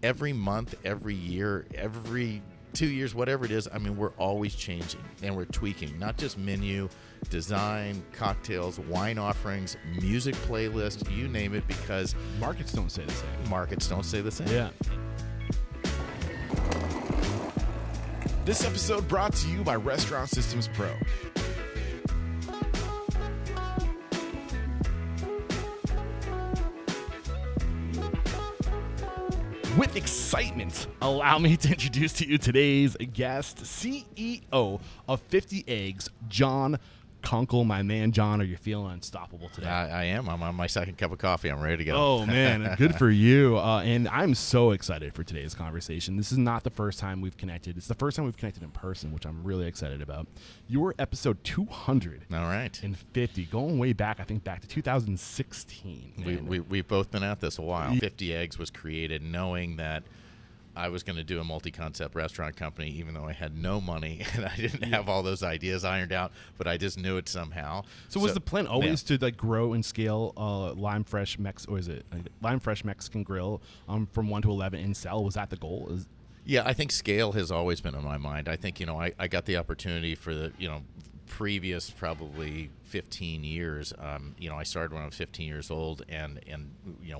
every month, every year, every 2 years, whatever it is, I mean, we're always changing and we're tweaking, not just menu, design, cocktails, wine offerings, music playlist, you name it, because markets don't stay the same. Markets don't stay the same. Yeah. This episode brought to you by Restaurant Systems Pro. With excitement, allow me to introduce to you today's guest, CEO of 50 Eggs, John Kunkel. My man, John, are you feeling unstoppable today? I am. I'm on my second cup of coffee. I'm ready to go. Oh, man. Good for you. And I'm so excited for today's conversation. This is not the first time we've connected. It's the first time we've connected in person, which I'm really excited about. You were episode 200. All right. And 50, going way back, I think back to 2016. We've both been at this a while. 50 Eggs was created knowing that I was going to do a multi-concept restaurant company, even though I had no money and I didn't have all those ideas ironed out, but I just knew it somehow. So was the plan always to like grow and scale Lime Fresh Mexican Grill from 1 to 11 and sell? Was that the goal? Yeah, I think scale has always been on my mind. I think, I got the opportunity for the, previous probably 15 years. I started when I was 15 years old and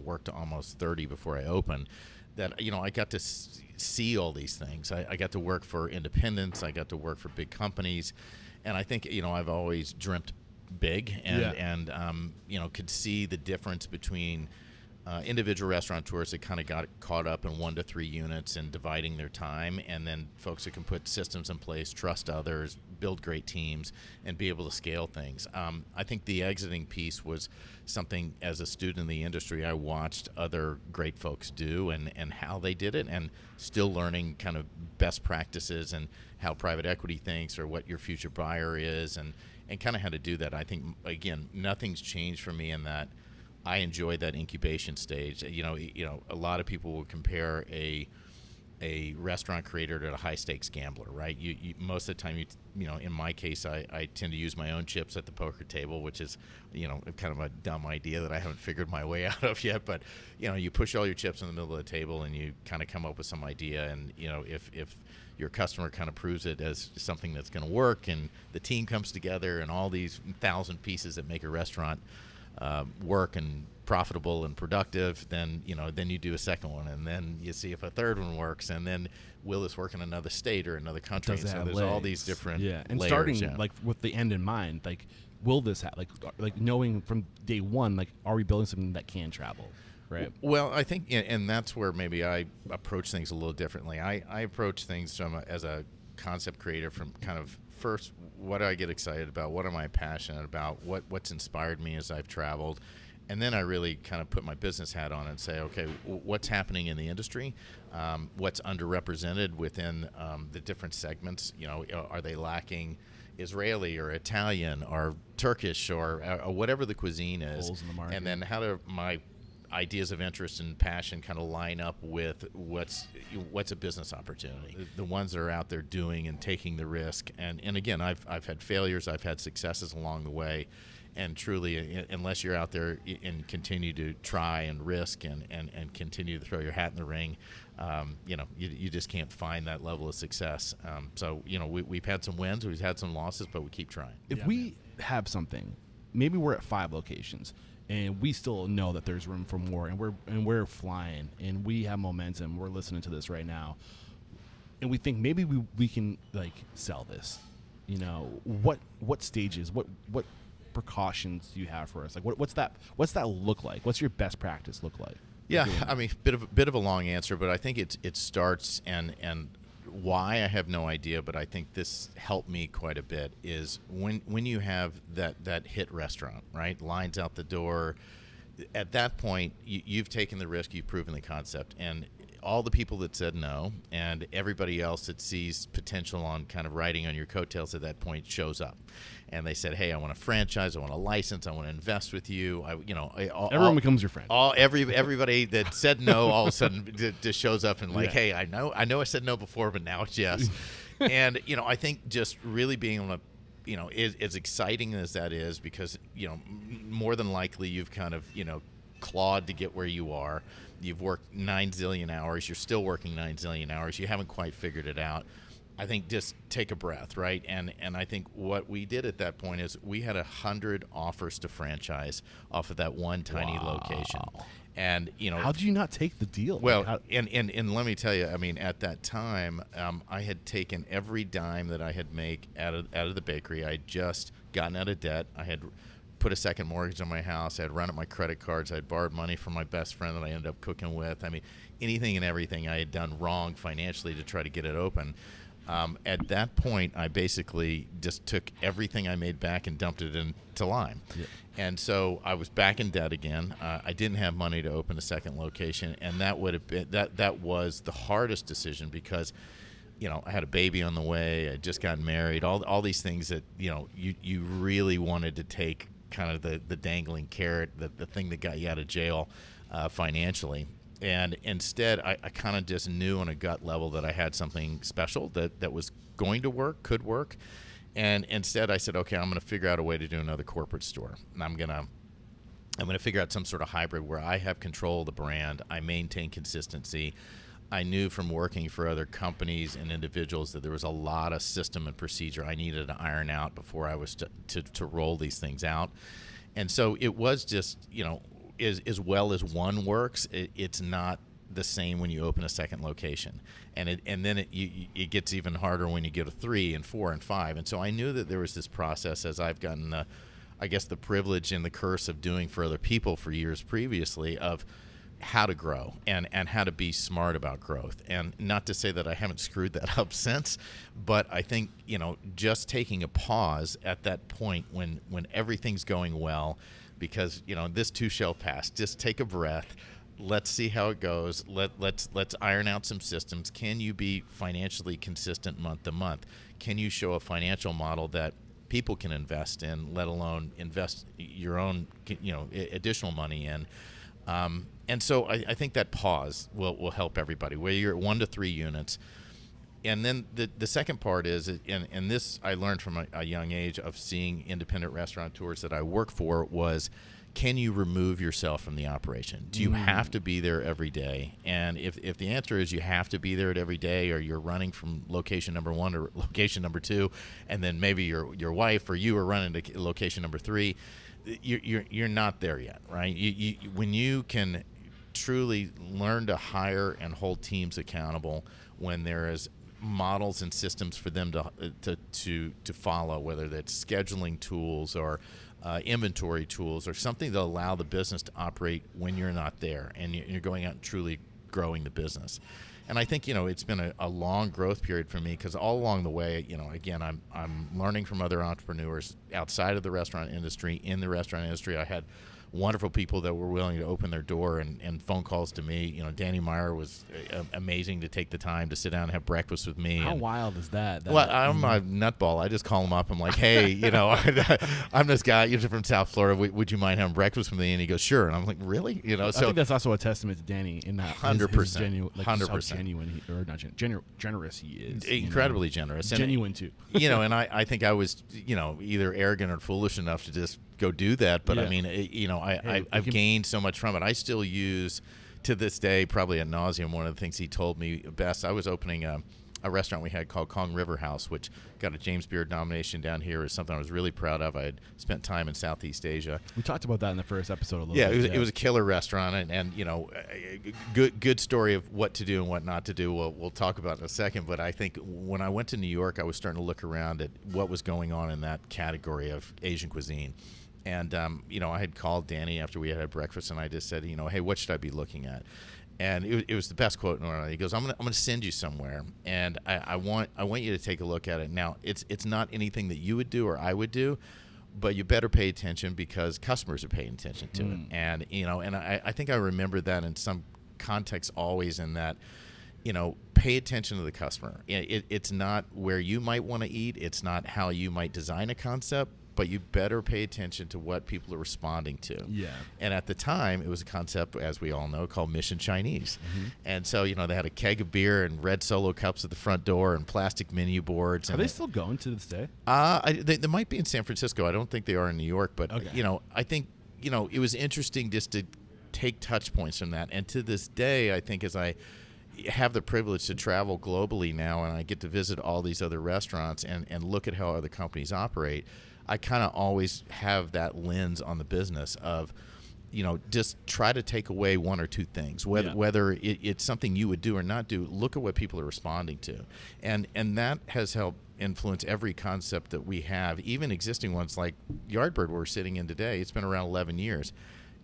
worked to almost 30 before I opened. That I got to see all these things. I got to work for independents. I got to work for big companies, and I think I've always dreamt big and could see the difference between individual restaurateurs that kind of got caught up in 1 to 3 units and dividing their time, and then folks that can put systems in place, trust others, build great teams, and be able to scale things. I think the exiting piece was something, as a student in the industry, I watched other great folks do and how they did it, and still learning kind of best practices and how private equity thinks or what your future buyer is and kind of how to do that. I think, again, nothing's changed for me in that. I enjoy that incubation stage. A lot of people will compare a restaurant creator to a high stakes gambler, right? You most of the time, in my case, I tend to use my own chips at the poker table, which is, kind of a dumb idea that I haven't figured my way out of yet. But, you push all your chips in the middle of the table and you kind of come up with some idea. And, if your customer kind of proves it as something that's going to work and the team comes together and all these 1,000 pieces that make a restaurant work and profitable and productive, then you do a second one, and then you see if a third one works, and then will this work in another state or another country? So there's legs. all these different and layers, starting like with the end in mind, like will this like knowing from day one, like are we building something that can travel? Right. Well, I think, and that's where maybe I approach things a little differently. I approach things as a concept creator from kind of first, what do I get excited about? What am I passionate about? What's inspired me as I've traveled? And then I really kind of put my business hat on and say, okay, what's happening in the industry? What's underrepresented within the different segments? Are they lacking Israeli or Italian or Turkish or whatever the cuisine is? Holes in the market. And then how do my ideas of interest and passion kind of line up with what's a business opportunity? The ones that are out there doing and taking the risk. And again, I've had failures, I've had successes along the way. And truly, unless you're out there and continue to try and risk and continue to throw your hat in the ring, you just can't find that level of success. So we've had some wins, we've had some losses, but we keep trying. If we have something, maybe we're at 5 locations, and we still know that there's room for more, and we're flying, and we have momentum. We're listening to this right now, and we think maybe we can like sell this. What stages? What precautions do you have for us? Like what's that look like? What's your best practice look like? Yeah, I mean, bit of a long answer, but I think it starts and why I have no idea, but I think this helped me quite a bit is when you have that hit restaurant, right? Lines out the door. At that point, you've taken the risk, you've proven the concept, and all the people that said no and everybody else that sees potential on kind of riding on your coattails at that point shows up. And they said, hey, I want a franchise, I want a license, I want to invest with you. Everyone becomes your friend. Everybody that said no all of a sudden just shows up and like, hey, I know I said no before, but now it's yes. And, I think just really being able to, as exciting as that is, because, more than likely you've kind of, clawed to get where you are. You've worked 9 zillion hours. You're still working 9 zillion hours. You haven't quite figured it out. I think just take a breath, right? And I think what we did at that point is we had 100 offers to franchise off of that one tiny location. And how did you not take the deal? Well, and let me tell you, I mean, at that time, I had taken every dime that I had made out of the bakery. I had just gotten out of debt. I had put a second mortgage on my house. I had run up my credit cards. I had borrowed money from my best friend that I ended up cooking with. I mean, anything and everything I had done wrong financially to try to get it open. At that point, I basically just took everything I made back and dumped it into Lime. Yeah. And so I was back in debt again. I didn't have money to open a second location, and that would have been that was the hardest decision because, I had a baby on the way. I just got married. All these things that you really wanted to take kind of the dangling carrot, the thing that got you out of jail financially. And instead, I kind of just knew on a gut level that I had something special that was going to work, could work. And instead, I said, okay, I'm going to figure out a way to do another corporate store. And I'm going to figure out some sort of hybrid where I have control of the brand. I maintain consistency. I knew from working for other companies and individuals that there was a lot of system and procedure I needed to iron out before I was to roll these things out. And so it was just, as well as one works, it's not the same when you open a second location, and then it gets even harder when you get a 3 and 4 and 5. And so I knew that there was this process, as I've gotten the privilege and the curse of doing for other people for years previously, of how to grow and how to be smart about growth. And not to say that I haven't screwed that up since, but I think just taking a pause at that point when everything's going well, because this too shall pass. Just take a breath. Let's see how it goes. Let's iron out some systems. Can you be financially consistent month to month? Can you show a financial model that people can invest in, let alone invest your own additional money in? And so I think that pause will help everybody, where you're at 1 to 3 units. And then the second part is, and this I learned from a young age of seeing independent restaurateurs that I work for, was, can you remove yourself from the operation? Do you have to be there every day? And if the answer is you have to be there every day, or you're running from location number 1 to location number 2, and then maybe your wife or you are running to location number 3, you're not there yet, right? When you can truly learn to hire and hold teams accountable, when there is models and systems for them to follow, whether that's scheduling tools or inventory tools or something to allow the business to operate when you're not there, and you're going out and truly growing the business. And I think it's been a long growth period for me, because all along the way, again, I'm learning from other entrepreneurs outside of the restaurant industry. In the restaurant industry, I had wonderful people that were willing to open their door, and phone calls to me. Danny Meyer was amazing to take the time to sit down and have breakfast with me. How wild is that? Well, I'm a nutball. I just call him up. I'm like, hey, I'm this guy from South Florida. Would you mind having breakfast with me? And he goes, sure. And I'm like, really? So I think that's also a testament to Danny in that 100%, 100%, how genuine generous he is. Incredibly generous. Genuine too. And I think I was, either arrogant or foolish enough to just go do that. But I mean, I've gained so much from it. I still use, to this day, probably ad nauseum, one of the things he told me best. I was opening a restaurant we had called Kong River House, which got a James Beard nomination down here. Is something I was really proud of. I had spent time in Southeast Asia. We talked about that in the first episode a little bit. It was a killer restaurant, and good story of what to do and what not to do. We'll talk about in a second. But I think when I went to New York, I was starting to look around at what was going on in that category of Asian cuisine. And, I had called Danny after we had breakfast, and I just said, hey, what should I be looking at? And it was the best quote in the world. He goes, I'm gonna send you somewhere, and I want you to take a look at it. Now, it's not anything that you would do or I would do, but you better pay attention, because customers are paying attention to it. And, and I think I remember that in some context always, in that, pay attention to the customer. It's not where you might want to eat. It's not how you might design a concept, but you better pay attention to what people are responding to. Yeah. And at the time, it was a concept, as we all know, called Mission Chinese. Mm-hmm. And so, they had a keg of beer and red Solo cups at the front door and plastic menu boards. Are they still going to this day? They might be in San Francisco. I don't think they are in New York. But, okay. I think, it was interesting just to take touch points from that. And to this day, I think as I have the privilege to travel globally now and I get to visit all these other restaurants and look at how other companies operate, I kind of always have that lens on the business of, just try to take away one or two things, whether it's something you would do or not do. Look at what people are responding to. And that has helped influence every concept that we have, even existing ones like Yardbird we're sitting in today. It's been around 11 years.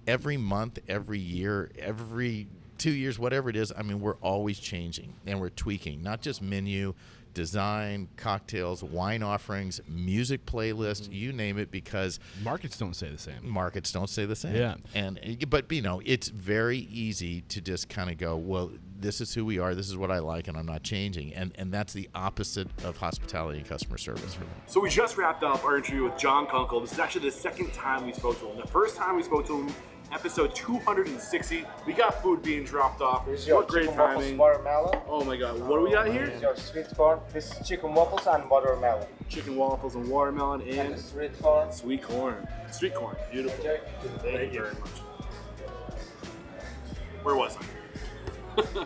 Every month, every year, every 2 years, whatever it is, we're always changing and we're tweaking, not just menu, design, cocktails, wine offerings, music playlist, you name it, because markets don't say the same. Yeah. But it's very easy to just kind of go, well, this is who we are, this is what I like, and I'm not changing. And that's the opposite of hospitality and customer service for me. So we just wrapped up our interview with John Kunkel. This is actually the second time we spoke to him. The first time we spoke to him, episode 260, we got food being dropped off. What great timing. Watermelon. Oh my god, what do we got here? This is your sweet corn. This is chicken waffles and watermelon. Chicken waffles and watermelon and sweet corn. Sweet corn. Sweet corn. Beautiful. Okay. Thank you very much. Where was I?